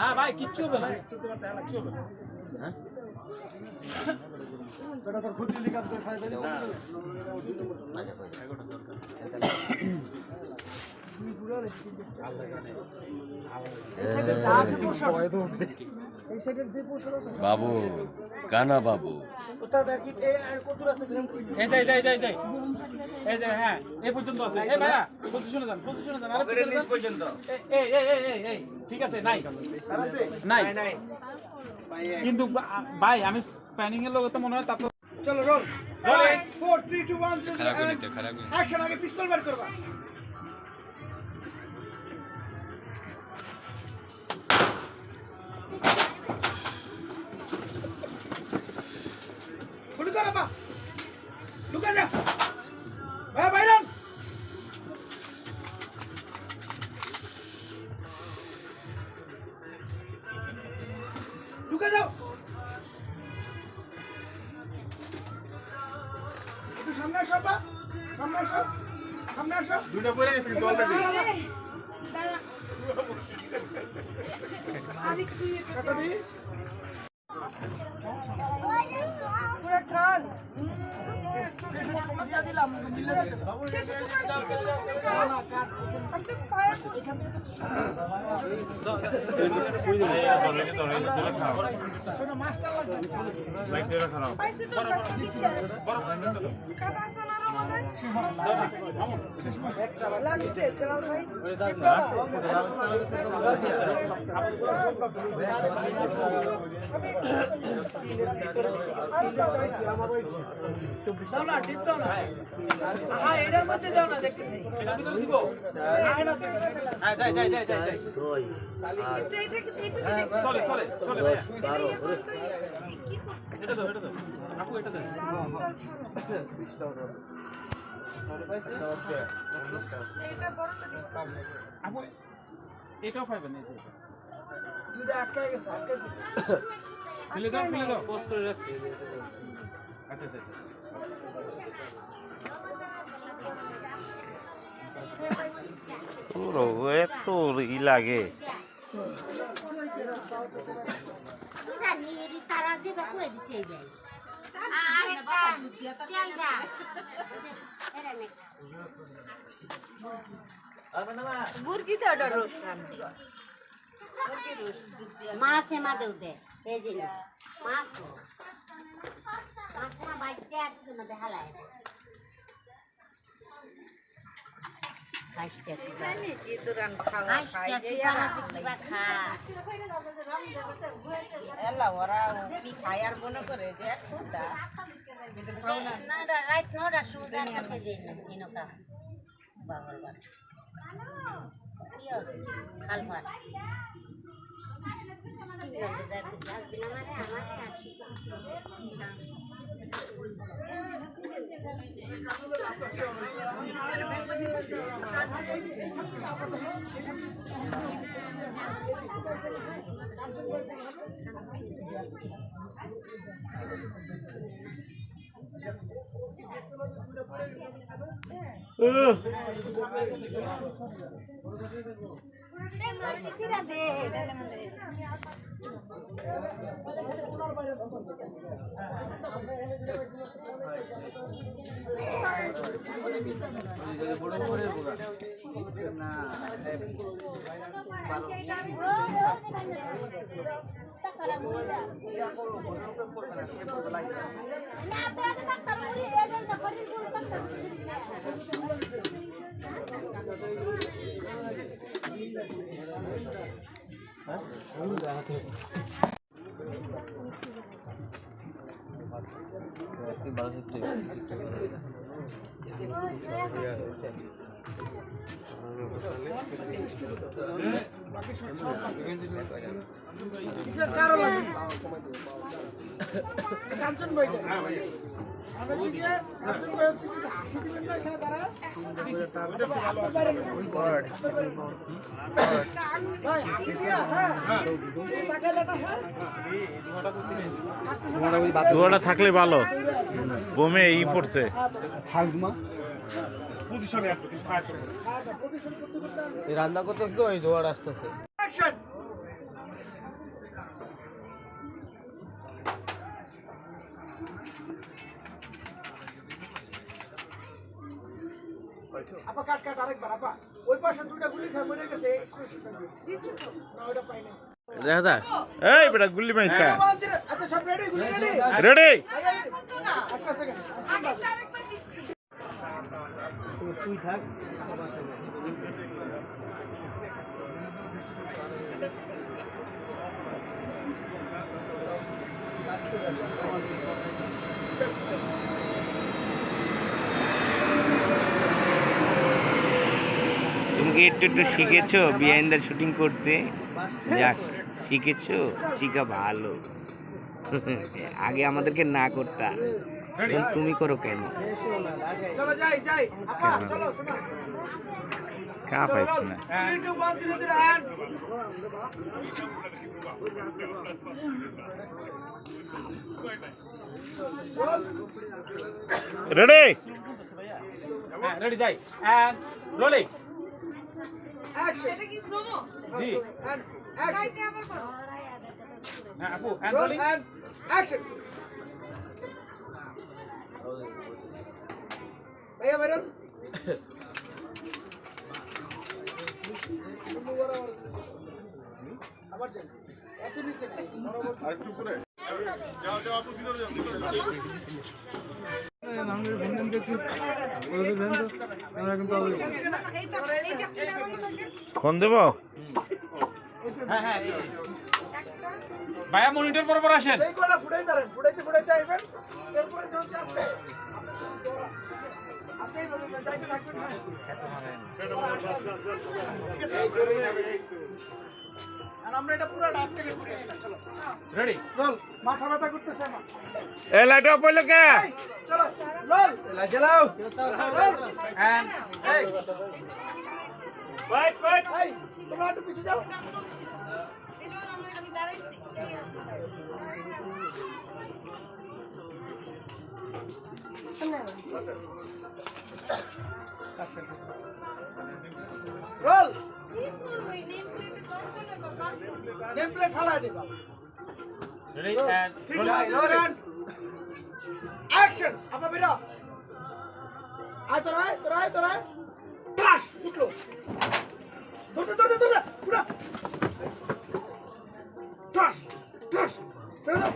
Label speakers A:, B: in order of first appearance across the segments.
A: না ভাই কিচ্ছু হবে না, কিচ্ছু হবে না। হ্যাঁ
B: বাবু কানা বাবু
A: হ্যাঁ এই পর্যন্ত আছে। এই ভাইয়া পজিশনে যান, পজিশনে যান, আরে পর্যন্ত এই ঠিক আছে। নাই নাই নাই কিন্তু ভাই আমি প্ল্যানিং এর লোক তো মনে হয় তারপর
C: চলো রোল 4 3 2 1 অ্যাকশন। আগে পিস্তল বের করবা। গুলি কর বাবা, লুকা যা ভাই বাইরন। লুকা যাও, একটু সামনে আসো বা সামনে আসো, সামনে আসো। দুটো পড়ে গেছে কিন্তু অলরেডি। আমি কি টাকা দিই পুরো কান দিয়া দিলাম মিলে দিতে শেষে তোমার আমি তো ফায়ার এখান থেকে ছোট মাস্টার লাগবে লাইট দিয়ে খারাপ পাইছে তো কাছে দিচ্ছে কাটা আছে না আমাদের লাগছে তেলাল ভাই দাও না টিপ দাও না। হ্যাঁ এটার মধ্যে দাও না, দেখতে চাই এটা ভিতরে দিব। হ্যাঁ যাই যাই যাই যাই ওই এটা চলে চলে চলে ভাই এটা দাও আপু এটা দাও এটা বড়টা দিন আপু এটাও পাইবেন। এই দুইটা আটকে গেছে ফেলে দাও পোস্ট করে রাখছি। আচ্ছা আচ্ছা
B: পুরো এত ই লাগে
D: জানি এডি তারা যে বা কই দিছে এই যাই মুরগি তো ওটা রোজ মাছে মা দেউ দে এই জিনিস মাছ মাছ না বাচ্চা একটু মধ্যে হালায় খাইতে জানি কি দুরান খাওয়া খাই যে আর কিবা খা এলা ওরা কি খায় আর মনে করে যে খুদা কিন্তু খাও না না রাত নটা সুজা কাছে দিন ইনোকা বাগরবার কি আছে খালপার জলদি যাই বিশাল বিনা মানে আমারে আসি
C: কাঞ্চন ভাই কাঞ্চন ভাই হচ্ছে 80 দিবেন না এখানে দাঁড়া
B: ধোয়াটা থাকলে ভালো বোমে ই পড়ছে
C: থাকবা পজিশনে আসবে তুমি ফায়ার করবে
E: এই রান্না করতেছ তো এই জোয়ার আসতেছে
C: অ্যাকশন আপা কাট কাট আরেকবার আপা ওই পাশে দুটো গুলি খেয়ে মরে গেছে এক্সপ্রেশনটা দিছি তো না ওটা পাই না
E: দেখা যায়
B: এই বেটা গুল্লি মাইস কা
C: আচ্ছা সব রেডি গুলি রেডি
B: রেডি
C: একটা সেকেন্ড
D: আরেকবার দিচ্ছি
C: তুই থাক
F: তুমি কি একটু শিখেছো বিহাইন্ড দ্য শুটিং করতে যাক শিখেছো শিখা ভালো আগে আমাদেরকে না করতা এখন তুমি করো কেন
C: চলো যাই যাই আপা চলো শোনো
B: কা পাইছ না
C: 3 2 1 0 0 and
B: রেডি
A: হ্যাঁ রেডি যাই এন্ড রোলিং
C: action
D: এটা কি স্লোমো
A: জি
C: and action
D: এটা আবার করো
A: হ্যাঁ আপু and
C: roll
A: rolling
C: and action ভাইয়া বাইরন আবার যাই এত নিচে নাই আরেকটু উপরে
B: ফোন দেব
A: হ্যাঁ হ্যাঁ ভাইয়া মনিটর বরাবর আসেন
C: এই কোলা ফুটাই দাঁড়ান ফুটাইতে আইবেন এরপরে যখন চাপছে আপনি বলবেন যাইতে থাকবেন আর আমরা এটা পুরো ডাক থেকে ঘুরে চলো
A: রেডি
C: রোল মাথা ব্যথা করতেছে আমার
B: এই লাইট অফ হইলো কে
C: চলো রোল জ্বালাও
A: এন্ড এই
C: ফাইট ফাইট এই তোমরা একটু পিছে যাও
D: এই জন্য আমি দাঁড়াইছি
C: রোল
D: কি করব এই নেম প্লেটে দরকার না তো পাস
C: নেম প্লেট ফালাই দিবা
A: ready and
C: roll and action আপা বেরো আয় তোরাই পাস উঠলো ধরতে পুরা টাস টাস চলো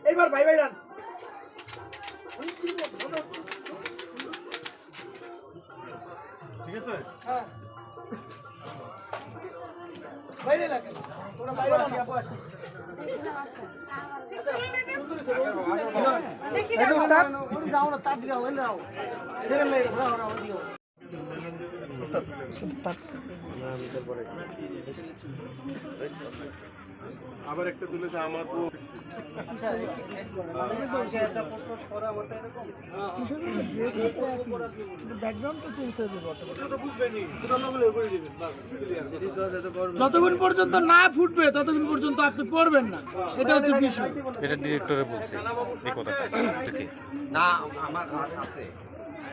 C: এইবার ভাই রান
A: ঠিক আছে
C: হ্যাঁ বাইরে লাগে তোরা বাইরে আসি
D: দেখি
C: এই উস্তাদ ওই দাও না তাড়াতাড়ি যাও এনে দাও ধীরে মেরে ঘোরা দিও উস্তাদ
G: আবার একটা তুলে যা আমার তো
C: আচ্ছা একটা প্রশ্ন করা ওটা এরকম ব্যাকগ্রাউন্ড তো চেঞ্জ হয়ে যাবে
G: তো বুঝবেনই সেটা নগলে করে দিবেন বাস ক্লিয়ার
C: যতক্ষণ পর্যন্ত না ফুটবে ততক্ষণ পর্যন্ত আপনি পড়বেন না এটা হচ্ছে বিষয়
B: এটা ডিরেক্টরে বলছে এই কথাটা ঠিক
H: না আমার হাত আছে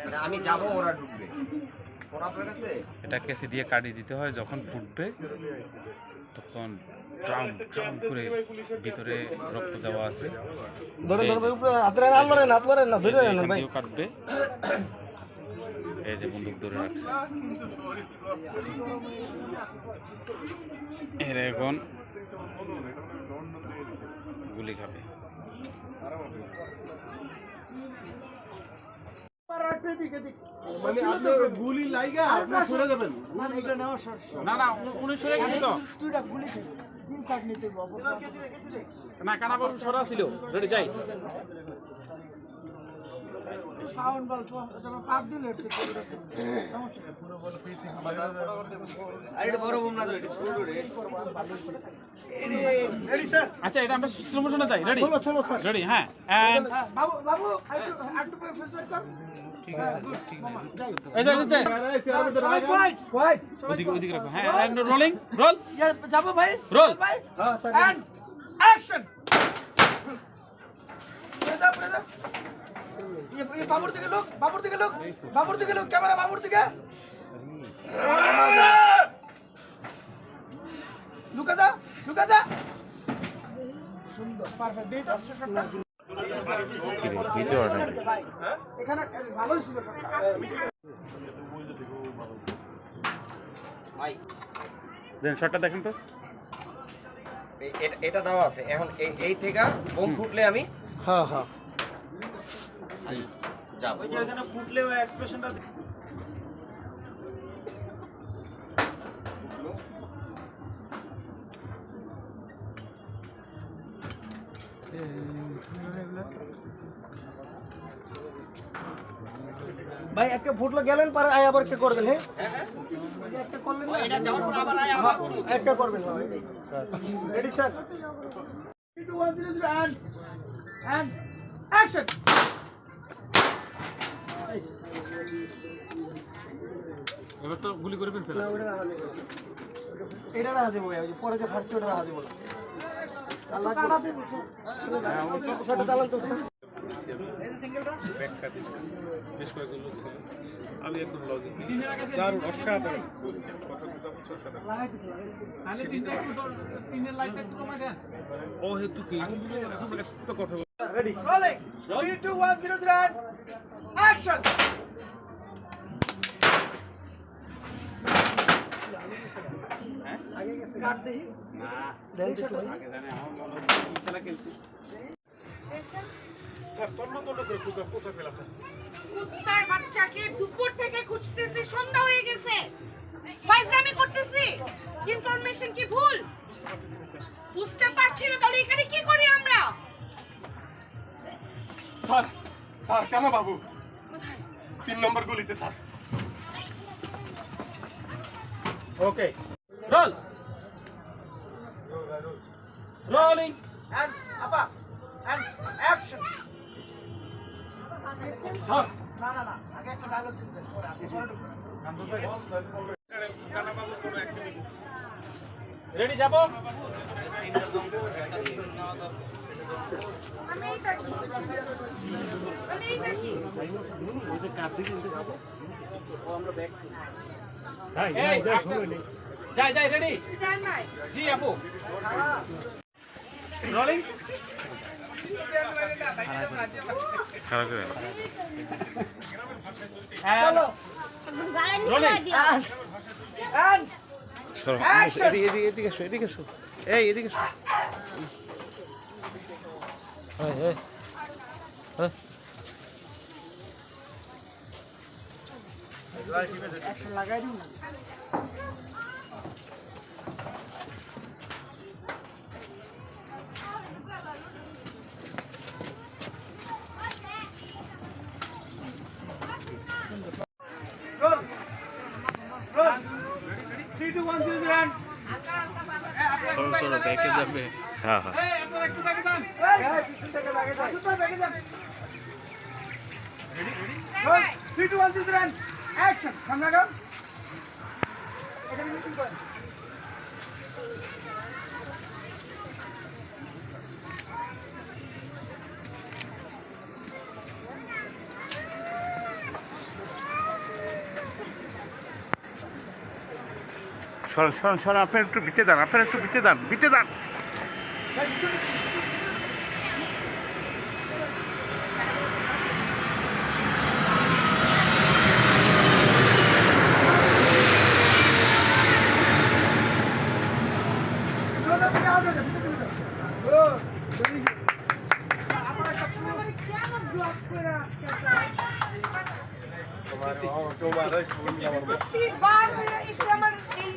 H: মানে আমি যাব ওরা ঢুকবে ওরা আপনার কাছে
B: এটা কেসি দিয়ে কাটি দিতে হয় যখন ফুটবে তখন ট্রাম ট্রাম করে ভিতরে রক্ত দেওয়া আছে এখান দিয়েও কাটবে এই যে বন্দুক ধরে রাখছে এর এখন গুলি খাবে
G: মানে আপনি গুলি লাইগা আপনি সরে যাবেন
C: না এটা নেওয়া শর্ট
A: না না উনি সরে গেছে তো
C: দুইটা গুলি খেয়ে তিন সাইড নিতে হবে
A: না কানা বাবু সরা ছিল রেডি যাই
C: সাউন্ড বল তো পাক দিলে সমস্যা
H: আরে বড় বোম না তো এটা ছোট রে
C: রেডি স্যার
A: আচ্ছা এটা আমরা স্লো মোশনে যাই রেডি
C: চলো স্যার
A: রেডি হ্যাঁ এন্ড
C: বাবু একটু ফেস ব্যাক কর
A: ঠিক আছে এই যে ওদিকে রাখো হ্যাঁ এন্ড রোলিং রোল
C: যাবো ভাই
A: রোল
C: ভাই এন্ড অ্যাকশন
G: বাবুর দিকে লোক, বাবুর দিকে লোক, বাবুর দিকে লোক, ক্যামেরা বাবুর দিকে। লুকা যা, লুকা যা। সুন্দর, পারফেক্ট। দেই তো শটটা। এখানে ভালোই ছিল শটটা।
H: ভাই
B: দেন শটটা দেখেন তো।
H: এটা দেওয়া আছে এখন এই থেকে বোম ফুটলে আমি
G: হ্যাঁ হ্যাঁ
H: যাবো।
A: এখানে ফুটলে ওই এক্সপ্রেশনটা
G: ভাই একটা ফুটলো গেলেন পরে আয় আবার একটা করবেন হ্যাঁ একটা করলেন না
H: এটা যাওয়ার পর আবার আয় আবার করব।
G: একটা করবেন রেডি স্যার 3 2 1 0 and action
B: এবার তো গুলি করে ফেলছে।
G: এটা রাখা যাবে ওই যে পরে যে ফার্স্ট ওটা রাখা যাবে না আল্লাহ কাটাতে সেটা চালান তো এই যে সিঙ্গেলটা ব্যাকটা দিছে বেশ কয়েকজন লোক ছিল আমি একদম লজিক দারুণ অসাধারণ বলছি কথাগুলো হচ্ছে অসাধারণ লাগাইতেছি তাহলে তিনের লাইটটা একটু কমাই দেন ও হেতু কি এখন একটা কথা রেডি রোলিং 3 2 1 0 0 অ্যাকশন আগে গেছে কাট দেই না দেন তো আগে জানে আমার মনে হচ্ছে কি খেলা খেলছি স্যার তন্ন তন্ন করে কোথায় ফেলাছে
C: কুত্তার বাচ্চাকে দুপুর থেকে খুঁজতেছি সন্ধ্যা হয়ে গেছে ফাইজলামি করতেছি ইনফরমেশন কি ভুল বুঝতে পারছি না তাহলে এখানে কি করি আমরা
G: স্যার স্যার কানা বাবু
C: কোথায়
G: 3 নম্বর গলিতে sir
A: okay role rolling
G: and আপা and action স্যার না না না আগে একটা ডায়লগ দিবেন পরে আপনি পরে
A: রেডি যাবো
C: আমি এইটা কি আমি এইটা কি
A: এই যাই যাই রেডি
C: জান নাই
A: জি আপু রোলিং
B: খারাপ করে
A: চলো রোলিং
G: and
E: সরো এদিকে এদিকে এসো এদিকে এসো এই এদিকে এসো এই
G: action লাগাই দিন roll roll 3 2 1 0 0
B: চলো ব্যাকে যাবে। হ্যাঁ হ্যাঁ
A: এই আপনারা একটু দেখে যান
G: এই পিছন থেকে লাগে যান সুপার ব্যাগে যান রেডি রেডি 3 2 1 0 অ্যাকশন সামনে যাও এটা মিটিং করেন
B: সরো সরো সরো আপনার একটু ভিতে দান, আপনার একটু ভিতে দান, ভিতে দান।
C: প্রতিবার এসে আমার এই